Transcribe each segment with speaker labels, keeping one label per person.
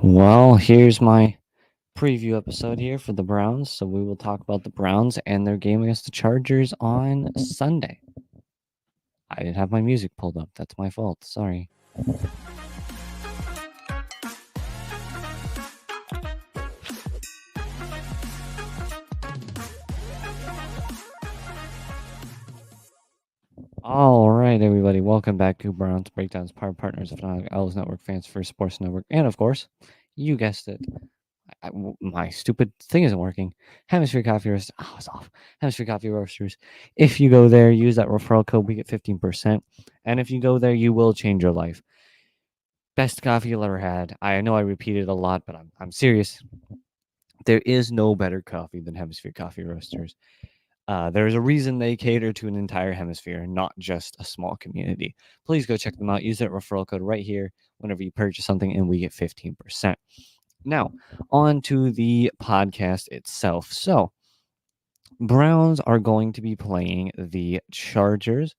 Speaker 1: Well, here's my preview episode here for the Browns. So we will talk about the Browns and their game against the Chargers on Sunday. I didn't have my music pulled up. That's my fault. Sorry. All right, everybody. Welcome back to Browns Breakdowns, power partners of Owls Network, Fans First Sports Network, and of course, you guessed it. My stupid thing isn't working. Hemisphere Coffee Roasters. Oh, it's off. Hemisphere Coffee Roasters. If you go there, use that referral code. We get 15%. And if you go there, you will change your life. Best coffee you'll ever had. I know I repeat it a lot, but I'm serious. There is no better coffee than Hemisphere Coffee Roasters. There's a reason they cater to an entire hemisphere, not just a small community. Please go check them out. Use that referral code right here whenever you purchase something, and we get 15%. Now, on to the podcast itself. So, Browns are going to be playing the Chargers.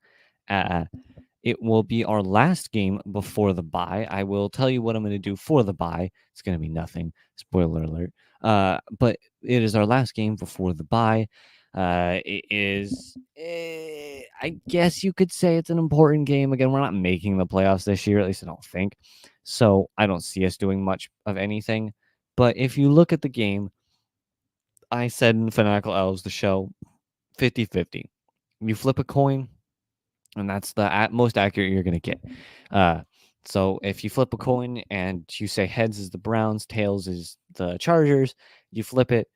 Speaker 1: It will be our last game before the bye. I will tell you what I'm going to do for the bye. It's going to be nothing. Spoiler alert. But it is our last game before the bye. It is, I guess you could say it's an important game. Again, we're not making the playoffs this year, at least I don't think. So I don't see us doing much of anything. But if you look at the game, I said in Fanatical Elves, the show, 50-50. You flip a coin, and that's the most accurate you're going to get. So if you flip a coin and you say heads is the Browns, tails is the Chargers, you flip it,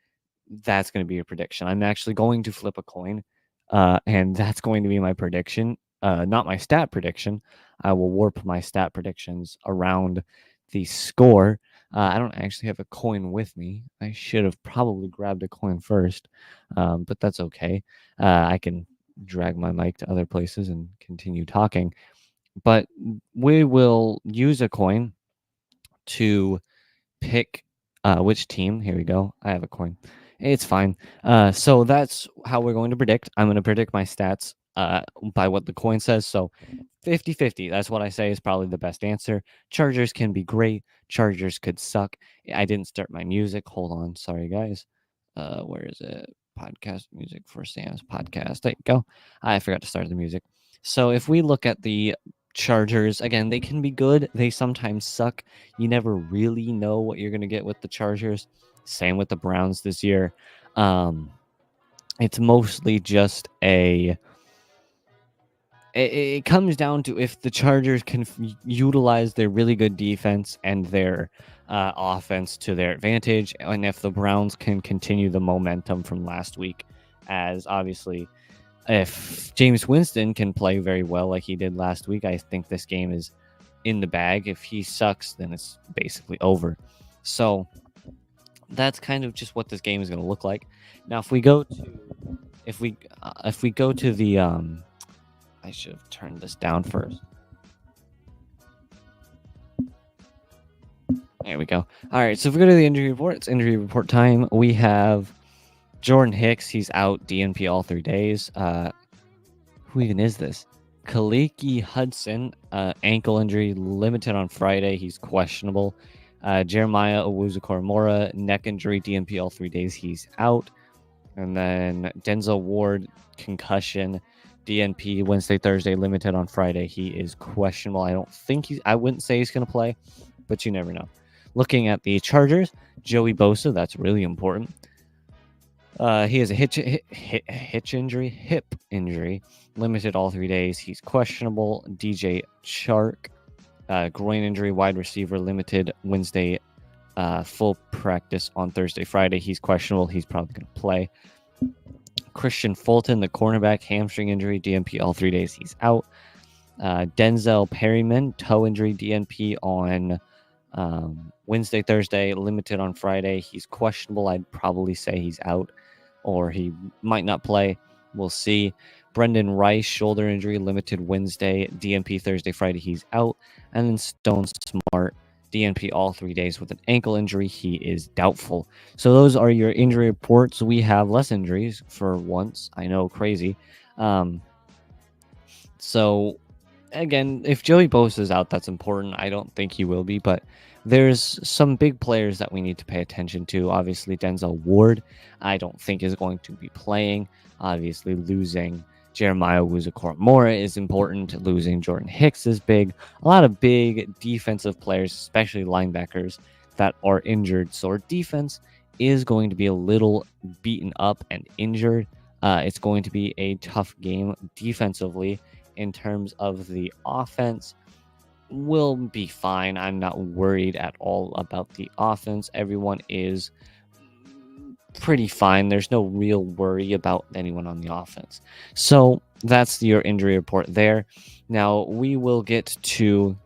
Speaker 1: that's going to be your prediction. I'm actually going to flip a coin, and that's going to be my prediction, not my stat prediction. I will warp my stat predictions around the score. I don't actually have a coin with me. I should have probably grabbed a coin first, but that's okay. I can drag my mic to other places and continue talking. But we will use a coin to pick which team. Here we go. I have a coin. It's fine. So that's how we're going to predict. I'm going to predict my stats by what the coin says. So 50-50. That's what I say is probably the best answer. Chargers can be great. Chargers could suck. I didn't start my music. Hold on. Sorry, guys. Where is it? Podcast music for Sam's podcast. There you go. I forgot to start the music. So if we look at the Chargers, again, they can be good. They sometimes suck. You never really know what you're going to get with the Chargers. Same with the Browns this year. It's mostly just it comes down to if the Chargers can utilize their really good defense and their offense to their advantage, and if the Browns can continue the momentum from last week, as obviously if James Winston can play very well like he did last week, I think this game is in the bag. If he sucks, then it's basically over. So that's kind of just what this game is going to look like. Now, if we go to the I should have turned this down first. There we go. All right, so if we go to the injury report, it's injury report time. We have Jordan Hicks. He's out DNP all 3 days. Who even is this? Kaliki Hudson, ankle injury, limited on Friday. He's questionable. Jeremiah Owuzu-Koramoah, neck injury, DNP all 3 days. He's out. And then Denzel Ward, concussion, DNP Wednesday, Thursday, limited on Friday. He is questionable. I wouldn't say he's going to play, but you never know. Looking at the Chargers, Joey Bosa, that's really important. He has a hip injury, limited all 3 days. He's questionable. DJ Chark, groin injury, wide receiver, limited Wednesday, full practice on Thursday, Friday. He's questionable. He's probably going to play. Christian Fulton, the cornerback, hamstring injury, DNP all 3 days. He's out. Denzel Perryman, toe injury, DNP on Wednesday, Thursday, limited on Friday. He's questionable. I'd probably say he's out, or he might not play. We'll see. Brendan Rice, shoulder injury, limited Wednesday, DNP Thursday, Friday. He's out. And then Stone Smart, DNP all 3 days with an ankle injury. He is doubtful. So those are your injury reports. We have less injuries for once. I know, crazy. So again, if Joey Bosa is out, that's important. I don't think he will be, but there's some big players that we need to pay attention to. Obviously, Denzel Ward, I don't think is going to be playing. Obviously, losing Jeremiah Owusu-Koramoah is important. Losing Jordan Hicks is big. A lot of big defensive players, especially linebackers, that are injured. So our defense is going to be a little beaten up and injured. It's going to be a tough game defensively. In terms of the offense, will be fine. I'm not worried at all about the offense. Everyone is pretty fine. There's no real worry about anyone on the offense. So that's your injury report there. Now we will get to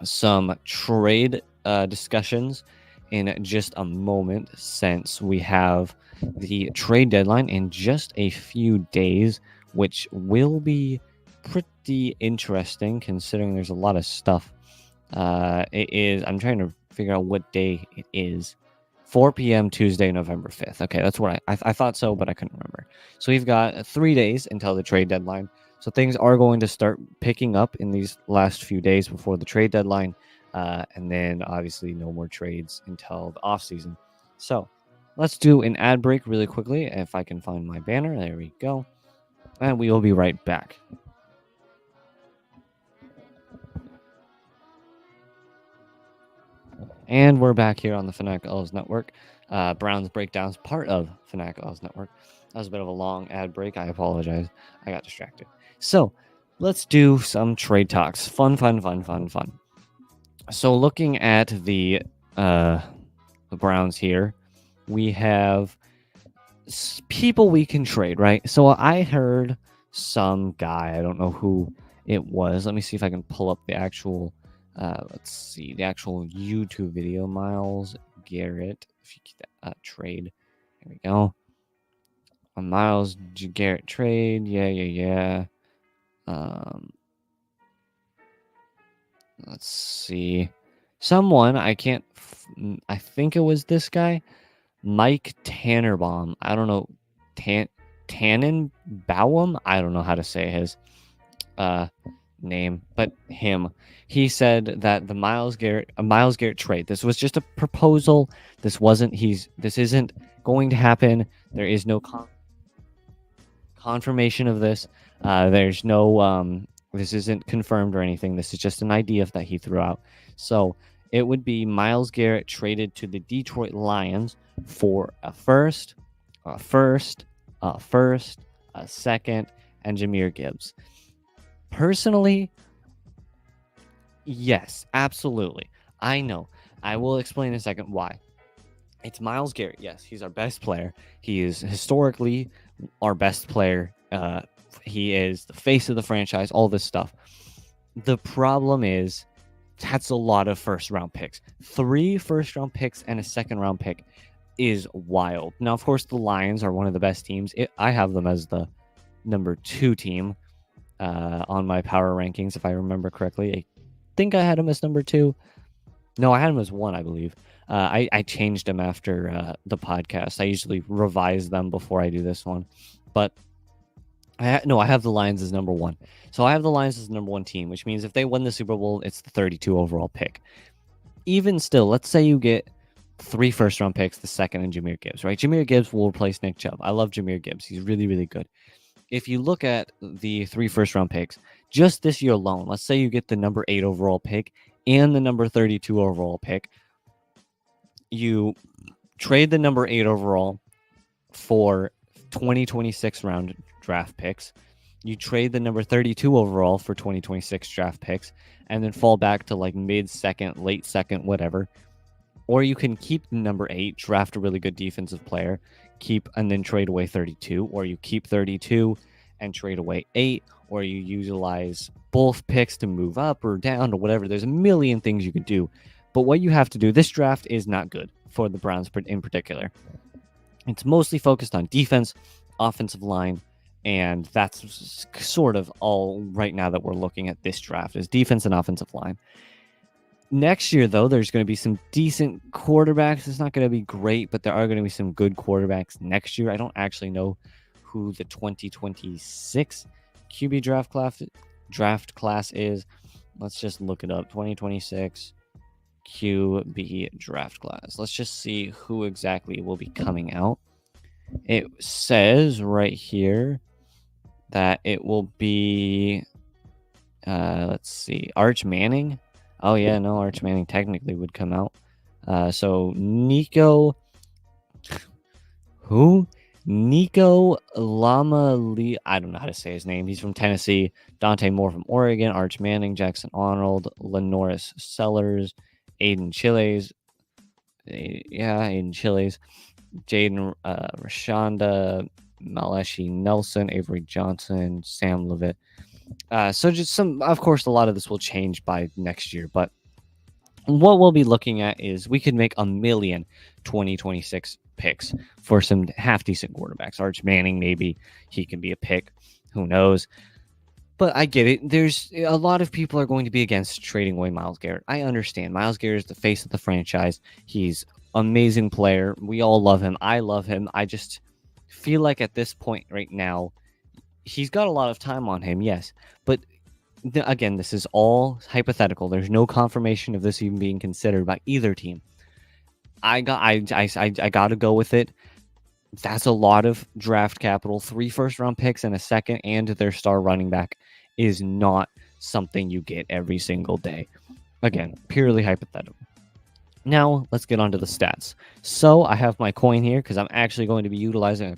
Speaker 1: some trade discussions in just a moment, since we have the trade deadline in just a few days, which will be pretty interesting considering there's a lot of stuff. I'm trying to figure out what day it is. 4 p.m. Tuesday, November 5th. Okay, that's what I thought so, but I couldn't remember. So we've got 3 days until the trade deadline. So things are going to start picking up in these last few days before the trade deadline. And then obviously no more trades until the offseason. So let's do an ad break really quickly. If I can find my banner. There we go. And we will be right back. And we're back here on the Fanatic Elves Network. Browns Breakdowns, part of Fanatic Elves Network. That was a bit of a long ad break. I apologize. I got distracted. So let's do some trade talks. Fun. So looking at the Browns here, we have people we can trade, right? So I heard some guy, I don't know who it was. Let me see if I can pull up the actual let's see, the actual YouTube video. Myles Garrett, if you get that trade. There we go. A Myles Garrett trade. Yeah. Let's see. Someone, I think it was this guy, Mike Tannenbaum. I don't know. Tannenbaum? I don't know how to say his name, but him. He said that the Myles Garrett trade. This was just a proposal. This isn't going to happen. There is no confirmation of this. There's no this isn't confirmed or anything. This is just an idea that he threw out. So it would be Myles Garrett traded to the Detroit Lions for a first, a second, and Jahmyr Gibbs. Personally, yes, absolutely. I know. I will explain in a second why. It's Myles Garrett. Yes, he's our best player. He is historically our best player. He is the face of the franchise, all this stuff. The problem is that's a lot of first-round picks. 3 first-round picks and a second-round pick is wild. Now, of course, the Lions are one of the best teams. I have them as the number 2 team on my power rankings, if I remember correctly. I think I had them as number 2. No, I had them as 1, I believe. I changed them after the podcast. I usually revise them before I do this one. But I have the Lions as number 1. So I have the Lions as the number 1 team, which means if they win the Super Bowl, it's the 32 overall pick. Even still, let's say you get 3 first-round picks, the second, and Jahmyr Gibbs, right? Jahmyr Gibbs will replace Nick Chubb. I love Jahmyr Gibbs. He's really, really good. If you look at the 3 first-round picks, just this year alone, let's say you get the number 8 overall pick and the number 32 overall pick. You trade the number 8 overall for 2026 round draft picks. You trade the number 32 overall for 2026 draft picks, and then fall back to like mid-second, late second, whatever. Or you can keep the number 8, draft a really good defensive player, and then trade away 32, or you keep 32 and trade away 8, or you utilize both picks to move up or down or whatever. There's a million things you could do. But what you have to do, this draft is not good for the Browns in particular. It's mostly focused on defense, offensive line, and that's sort of all right now that we're looking at this draft is defense and offensive line. Next year, though, there's going to be some decent quarterbacks. It's not going to be great, but there are going to be some good quarterbacks next year. I don't actually know who the 2026 QB draft class is. Let's just look it up. 2026 QB draft class. Let's just see who exactly will be coming out. It says right here that it will be, let's see, Arch Manning. Oh, yeah, no, Arch Manning technically would come out. So Nico, who? Nico Lamali, I don't know how to say his name. He's from Tennessee. Dante Moore from Oregon. Arch Manning, Jackson Arnold, Lenoris Sellers, Aiden Chiles. Aiden Chiles. Jaden Rashonda, Maleshi Nelson, Avery Johnson, Sam Levitt. So just some, of course, a lot of this will change by next year, but what we'll be looking at is we could make 1,000,000 2026 picks for some half decent quarterbacks. Arch Manning, maybe he can be a pick. Who knows? But I get it. There's a lot of people are going to be against trading away Myles Garrett. I understand. Myles Garrett is the face of the franchise. He's amazing player. We all love him. I love him. I just feel like at this point right now, he's got a lot of time on him, yes. But again, this is all hypothetical. There's no confirmation of this even being considered by either team. I got to go with it. That's a lot of draft capital. 3 first-round picks and a second and their star running back is not something you get every single day. Again, purely hypothetical. Now, let's get on to the stats. So I have my coin here because I'm actually going to be utilizing a